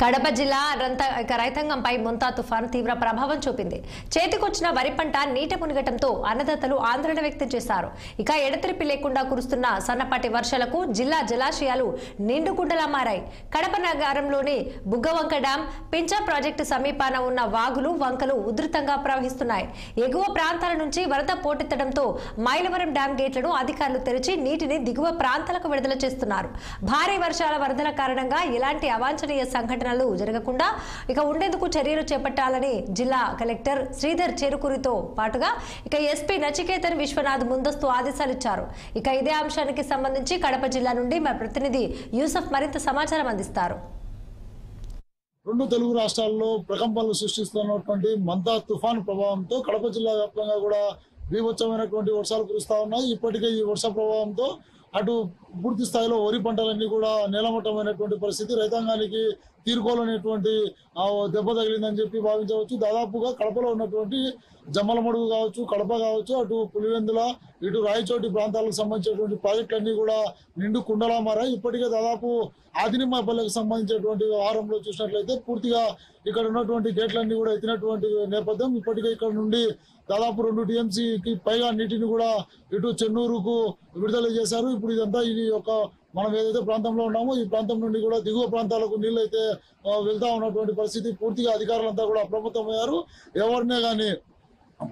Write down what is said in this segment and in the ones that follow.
కడప జిల్లా రైతాంగంపై ముంతా తుఫాను తీవ్ర ప్రభావం చూపింది. చేతికొచ్చిన వరి పంట నీట మునిగటంతో అన్నదాతలు ఆందోళన వ్యక్తం చేశారు. ఇక ఎడతెరిపి లేకుండా కురుస్తున్న సన్నపాటి వర్షాలకు జిల్లా జలాశయాలు నిండుకుండలా మారాయి. కడప నగరంలోని బుగ్గవంక డ్యాం, పించా ప్రాజెక్టు సమీపాన ఉన్న వాగులు, వంకలు ఉధృతంగా ప్రవహిస్తున్నాయి. ఎగువ ప్రాంతాల నుంచి వరద పోటెత్తడంతో మైలవరం డ్యాం గేట్లను అధికారులు తెరిచి నీటిని దిగువ ప్రాంతాలకు విడుదల చేస్తున్నారు. భారీ వర్షాల వరదల కారణంగా ఎలాంటి అవాంఛనీయ సంఘటనలు జరగకుండా ఉండేందుకు చర్యలు చేపట్టాలని జిల్లా కలెక్టర్ శ్రీధర్ చెరుకురితో పాటుగా ఎస్పీ నచికేతన్ విశ్వనాథ్ ముందస్తు ఆదేశాలు ఇచ్చారు. ఇదే అంశానికి సంబంధించి కడప జిల్లా నుండి మా ప్రతినిధి యూసఫ్ మరింత సమాచారం అందిస్తారు. రెండు తెలుగు రాష్ట్రాల్లో ప్రకంపనలు సృష్టిస్తున్నటువంటి మంతా తుఫాను ప్రభావంతో కడప జిల్లా వ్యాప్తంగా కూడా బీభత్సమైనటువంటి వర్షాలు కురుస్తా ఉన్నాయి. ఇప్పటికే ఈ వర్ష ప్రభావంతో అటు పూర్తి స్థాయిలో వరి పంటలన్నీ కూడా నేలమట్టమైనటువంటి పరిస్థితి, రైతాంగానికి తీరుకోలేనటువంటి దెబ్బ తగిలిందని చెప్పి భావించవచ్చు. దాదాపుగా కడపలో ఉన్నటువంటి జమ్మలమడుగు కావచ్చు, కడప కావచ్చు, అటు పులివెందుల, ఇటు రాయచోటి ప్రాంతాలకు సంబంధించినటువంటి ప్రాజెక్టులన్నీ కూడా నిండు కుండలా మారాయి. ఇప్పటికే దాదాపు ఆదినిమాపల్లెకు సంబంధించినటువంటి వ్యవహారంలో చూసినట్లయితే పూర్తిగా ఇక్కడ ఉన్నటువంటి గేట్లన్నీ కూడా ఎత్తినటువంటి నేపథ్యం. ఇప్పటికే ఇక్కడ నుండి దాదాపు 2 టీఎంసీకి పైగా నీటిని కూడా ఇటు చెన్నూరుకు విడుదల చేశారు. ఇప్పుడు ఇదంతా ఇది మనం ఏదైతే ప్రాంతంలో ఉన్నామో ఈ ప్రాంతం నుండి కూడా దిగువ ప్రాంతాలకు నీళ్లు అయితే వెళ్తా ఉన్నటువంటి పరిస్థితి. పూర్తిగా అధికారులంతా కూడా అప్రమత్తమయ్యారు. ఎవరినే కానీ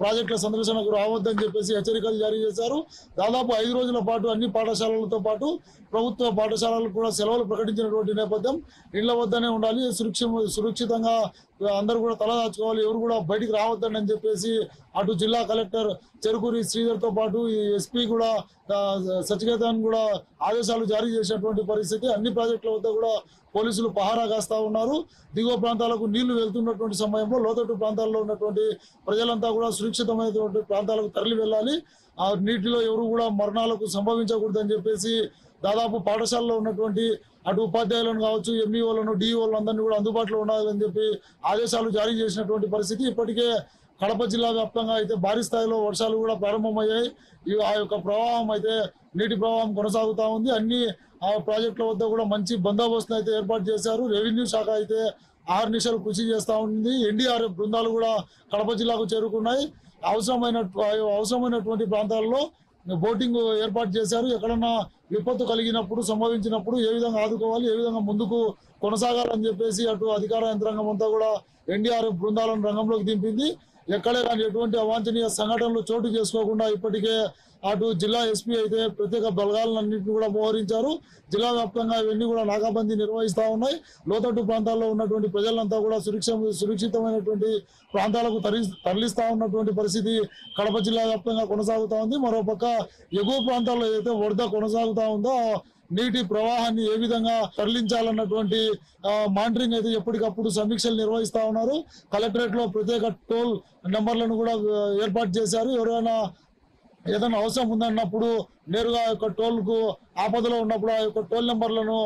ప్రాజెక్టుల సందర్శనకు రావద్దని చెప్పేసి హెచ్చరికలు జారీ చేశారు. దాదాపు 5 రోజుల పాటు అన్ని పాఠశాలలతో పాటు ప్రభుత్వ పాఠశాలలకు కూడా సెలవులు ప్రకటించినటువంటి నేపథ్యం. ఇళ్ల వద్దనే ఉండాలి, సురక్షితంగా అందరూ కూడా తలదాచుకోవాలి, ఎవరు కూడా బయటికి రావద్దని అని చెప్పేసి అటు జిల్లా కలెక్టర్ చెరుకురి శ్రీధర్ తో పాటు ఈ ఎస్పీ కూడా సచికేతన్ కూడా ఆదేశాలు జారీ చేసినటువంటి పరిస్థితి. అన్ని ప్రాజెక్టుల వద్ద కూడా పోలీసులు పహారా కాస్తా ఉన్నారు. దిగువ ప్రాంతాలకు నీళ్లు వెళ్తున్నటువంటి సమయంలో లోతట్టు ప్రాంతాల్లో ఉన్నటువంటి ప్రజలంతా కూడా సురక్షితమైనటువంటి ప్రాంతాలకు తరలి వెళ్ళాలి. ఆ నీటిలో ఎవరు కూడా మరణాలకు సంభవించకూడదని చెప్పేసి దాదాపు పాఠశాలలో ఉన్నటువంటి అటు ఉపాధ్యాయులను కావచ్చు, ఎంఈఓలను, డిఈఓలను అందరినీ కూడా అందుబాటులో ఉండాలని చెప్పి ఆదేశాలు జారీ చేసినటువంటి పరిస్థితి. ఇప్పటికే కడప జిల్లా వ్యాప్తంగా అయితే భారీ స్థాయిలో వర్షాలు కూడా ప్రారంభమయ్యాయి. ఆ యొక్క ప్రవాహం అయితే నీటి ప్రవాహం కొనసాగుతా ఉంది. అన్ని ప్రాజెక్టుల వద్ద కూడా మంచి బందోబస్తును అయితే ఏర్పాటు చేశారు. రెవెన్యూ శాఖ అయితే ఆహర్నిశలు కృషి చేస్తా ఉంది. ఎన్డీఆర్ఎఫ్ బృందాలు కూడా కడప జిల్లాకు చేరుకున్నాయి. అవసరమైనటువంటి ప్రాంతాల్లో బోటింగ్ ఏర్పాటు చేశారు. ఎక్కడన్నా విపత్తు కలిగినప్పుడు, సంభవించినప్పుడు ఏ విధంగా ఆదుకోవాలి, ఏ విధంగా ముందుకు కొనసాగాలని చెప్పేసి అటు అధికార యంత్రాంగం అంతా కూడా ఎన్డీఆర్ఎఫ్ బృందాలను రంగంలోకి దింపింది. ఎక్కడే కానీ ఎటువంటి అవాంఛనీయ సంఘటనలు చోటు చేసుకోకుండా ఇప్పటికే అటు జిల్లా ఎస్పీ అయితే ప్రత్యేక బలగాలన్నింటినీ కూడా మోహరించారు. జిల్లా వ్యాప్తంగా ఇవన్నీ కూడా నాకాబందీ నిర్వహిస్తా ఉన్నాయి. లోతట్టు ప్రాంతాల్లో ఉన్నటువంటి ప్రజలంతా కూడా సురక్షితమైనటువంటి ప్రాంతాలకు తరలిస్తా ఉన్నటువంటి పరిస్థితి కడప జిల్లా వ్యాప్తంగా కొనసాగుతా ఉంది. మరోపక్క ఎగువ ప్రాంతాల్లో ఏదైతే వరద కొనసాగుతా ఉందో నీటి ప్రవాహాన్ని ఏ విధంగా తరలించాలన్నటువంటి మానిటరింగ్ అయితే ఎప్పటికప్పుడు సమీక్షలు నిర్వహిస్తా ఉన్నారు. కలెక్టరేట్ లో ప్రత్యేక టోల్ నెంబర్లను కూడా ఏర్పాటు చేశారు. ఎవరైనా ఏదైనా అవసరం ఉందన్నప్పుడు నేరుగా టోల్ కు ఆపదలో ఉన్నప్పుడు ఆ యొక్క టోల్ నెంబర్లను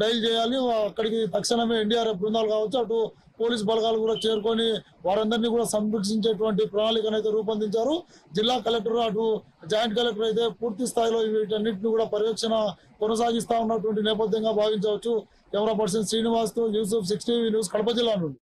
డైల్ చేయాలి. అక్కడికి తక్షణమే ఎన్డీఆర్ఎఫ్ బృందాలు కావచ్చు, అటు పోలీస్ బలగాలు కూడా చేరుకొని వారందరినీ కూడా సంరక్షించేటువంటి ప్రణాళికను అయితే రూపొందించారు. జిల్లా కలెక్టర్, అటు జాయింట్ కలెక్టర్ అయితే పూర్తి స్థాయిలో వీటన్నిటిని కూడా పర్యవేక్షణ కొనసాగిస్తా ఉన్నటువంటి నేపథ్యంగా భావించవచ్చు. కెమెరా పర్సన్ శ్రీనివాస్ తో యూసఫ్, 6 టీవీ న్యూస్, కడప జిల్లా నుండి.